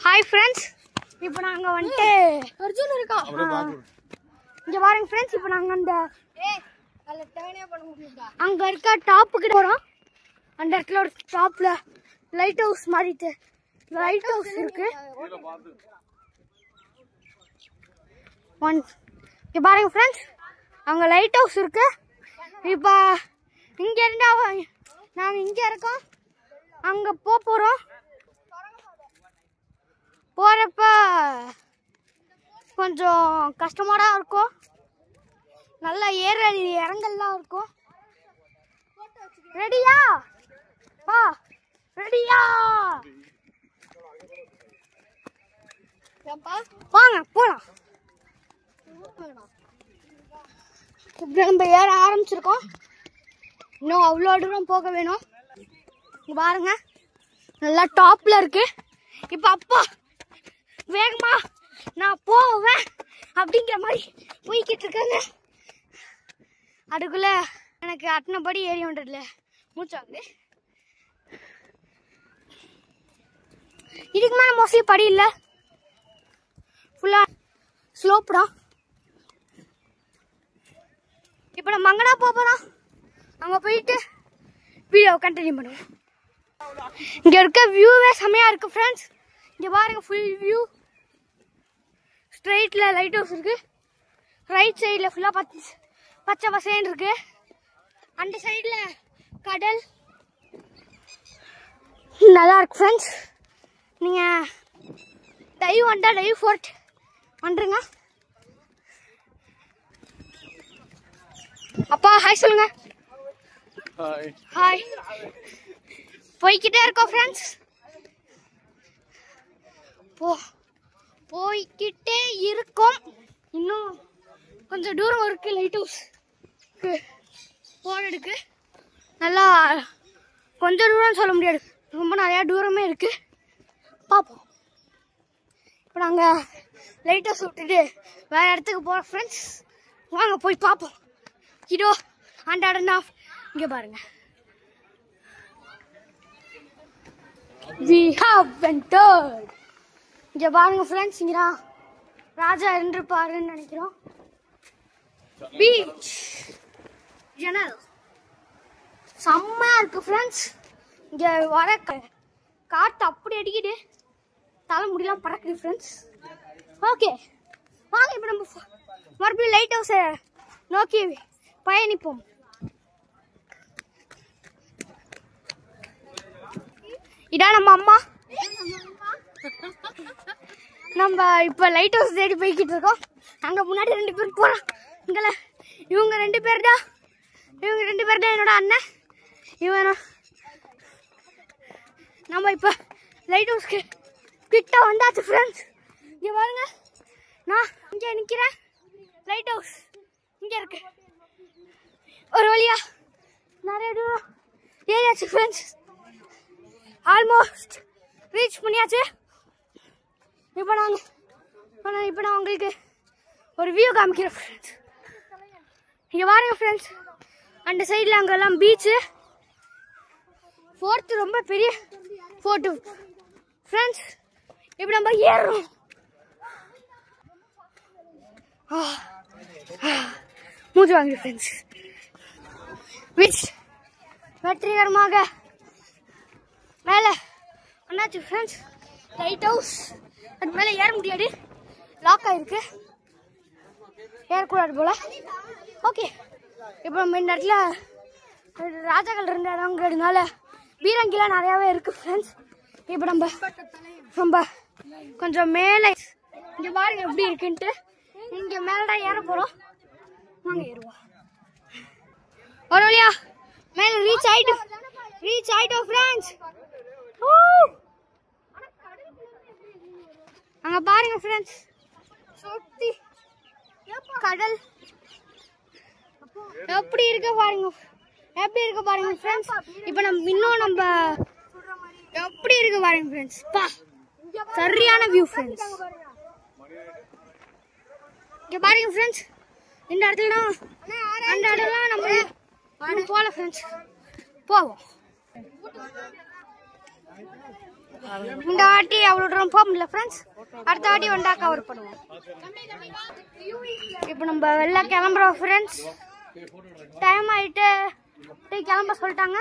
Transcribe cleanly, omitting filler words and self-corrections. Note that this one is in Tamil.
Hi friends, இப்போ நாங்க வந்து அர்ஜுன் இருக்கா இங்க வாங்க friends. இப்போ நாங்க அந்த நல்ல டேர்னே பண்ண முடியும்டா. அங்க இருக்க டாப்புக்கு போறோம். அந்த இடத்துல ஒரு டாப்ல லைட் ஹவுஸ் மாதிரி லைட் ஹவுஸ் இருக்கு. இங்க பாருங்க friends, அங்க லைட் ஹவுஸ் இருக்கு. இப்போ இங்க இருந்தா நாங்க இங்க இருக்கோம். அங்க போறோம். போறப்ப கொஞ்சம் கஷ்டமா தான் இருக்கும். நல்ல ஏறல் இறங்கல்லாம் இருக்கும். ரெடியா? ரெடியா? வாங்க போலாம். இப்படி நம்ம ஏற ஆரம்பிச்சிருக்கோம். இன்னும் அவ்வளோ தூரம் போக வேணும். பாருங்க, நல்லா டாப்ல இருக்கு. இப்ப அப்பா வேகமா நான் போவேன் அப்படிங்கிற மாதிரி போய்கிட்டு இருக்காங்க. அதுக்குள்ள எனக்கு அத்தனைப்படி ஏறி வந்துடல, மூச்சாங்க. இதுக்கு மேல மோஸ்ட்லி படி இல்லை, ஃபுல்லா ஸ்லோப் தான். இப்போ நம்ம அங்கடா போறோம். அங்க போயிட்டு வீடியோ கண்டினியூ பண்ணுவோம். இங்க இருக்க வியூவே செமையா இருக்கு ஃப்ரெண்ட்ஸ். இங்க பாருங்க, ஃபுல் வியூ. ஸ்ட்ரைட்ல லைட் ஹவுஸ் இருக்கு. ரைட் சைடுல ஃபுல்லா பச்சை பசேன்னு இருக்கு. அந்த சைடுல கடல் நல்லா இருக்கு ஃப்ரெண்ட்ஸ். நீங்க டைவ் வந்தா டைவ் ஃபோர்ட் வந்துருங்க. அப்பா ஹாய் சொல்லுங்க. ஹாய். போய்கிட்டே இருக்கோம் ஃப்ரெண்ட்ஸ். போய்கிட்டே இருக்கும். இன்னும் கொஞ்சம் தூரம் இருக்கு லைட் ஹவுஸ் போறதுக்கு. நல்லா கொஞ்சம் தூரம் சொல்ல முடியாது, ரொம்ப நிறையா தூரமே இருக்கு. பார்ப்போம். இப்போ நாங்கள் லைட் ஹவுஸ் விட்டுட்டு வேற இடத்துக்கு போகிறோம் ஃப்ரெண்ட்ஸ். வாங்க போய் பார்ப்போம். இதோ அந்த இடம் தான். இங்கே பாருங்க, we have entered. இங்க பாருங்க ஃப்ரெண்ட்ஸ், இங்கடா ராஜா இருந்திருப்பாருன்னு நினைக்கிறோம். பீச் ஜன்னல் செம்மையா இருக்கு ஃப்ரெண்ட்ஸ். இங்க வர காற்று அப்படி அடிக்குது, தலை முடியலாம் பறக்குது ஃப்ரெண்ட்ஸ். ஓகே வாங்க, இப்போ நம்ம மறுபடியும் லைட் ஹவுஸை நோக்கி பயணிப்போம். இதான் நம்ம அம்மா. நம்ம இப்ப லைட் ஹவுஸ் தேடி போய்கிட்டு இருக்கோம். அங்க முன்னாடி 2 பேர் போறோம். இவங்க 2 பேர் தான் என்னோட அண்ணன். இவன் நம்ம இப்ப லைட் ஹவுஸ்க்கு கிட்ட வந்தாச்சு ஃப்ரெண்ட்ஸ். இங்க பாருங்க, நான் இங்க நிக்கிறேன். லைட் ஹவுஸ் இங்க இருக்கு. ஒரு வழியா நிறைய தூரம் ஏறியாச்சு ஃப்ரெண்ட்ஸ். ஆல்மோஸ்ட் ரீச் பண்ணியாச்சு. இப்போ நான் உங்களுக்கு ஒரு வியூ காமிக்கிறேன் ஃப்ரெண்ட்ஸ். இங்கே பாருங்க ஃப்ரெண்ட்ஸ், அந்த சைடில் அங்கெல்லாம் பீச்சு. ஃபோர்ட் ரொம்ப பெரிய ஃபோர்ட்டு ஃப்ரெண்ட்ஸ். இப்போ நம்ம ஏறுறோம். மூச்சு வாங்க ஃப்ரெண்ட்ஸ். வெற்றிகரமாக மேலே என்னாச்சு ஃப்ரெண்ட்ஸ், லைட் ஹவுஸ். அது மேலே ஏற முடியாது, லாக் ஆயிருக்கு, ஏறக்கூடாது போல. ஓகே, இப்போ நம்ம இந்த இடத்துல ராஜாக்கள் இருந்த இடங்கிறதுனால பீரங்கிலாம் நிறையாவே இருக்கு ஃப்ரெண்ட்ஸ். இப்போ நம்ம கொஞ்சம் மேலே இங்கே பாருங்க எப்படி இருக்குன்ட்டு. இங்கே மேலதான் ஏற போகிறோம். வாங்க ஏறுவோம். ஒரு வழியா மேலே ரீச் ஆயிட்டோம் ஃப்ரெண்ட்ஸ். அங்க பாருங்க ஃப்ரெண்ட்ஸ், சுத்தி கடல் எப்படி இருக்கு பாருங்க ஃப்ரெண்ட்ஸ். இப்போ நம்ம எப்படி இருக்கு பாருங்க ஃப்ரெண்ட்ஸ். சரியான வியூ ஃப்ரெண்ட்ஸ். இங்க பாருங்க ஃப்ரெண்ட்ஸ், இந்த இடத்துல அந்த இடம்லாம் நம்ம போல ஃப்ரெண்ட்ஸ். போவோம். இந்த வாட்டி அவ்வளோ தூரம் போக முடியல ஃப்ரெண்ட்ஸ். அடுத்த வாட்டி வந்தா கவர் பண்ணுவோம். இப்போ நம்ம வெளில கிளம்புறோம் ஃப்ரெண்ட்ஸ். டைம் ஆயிட்டு கிளம்ப சொல்லிட்டாங்க.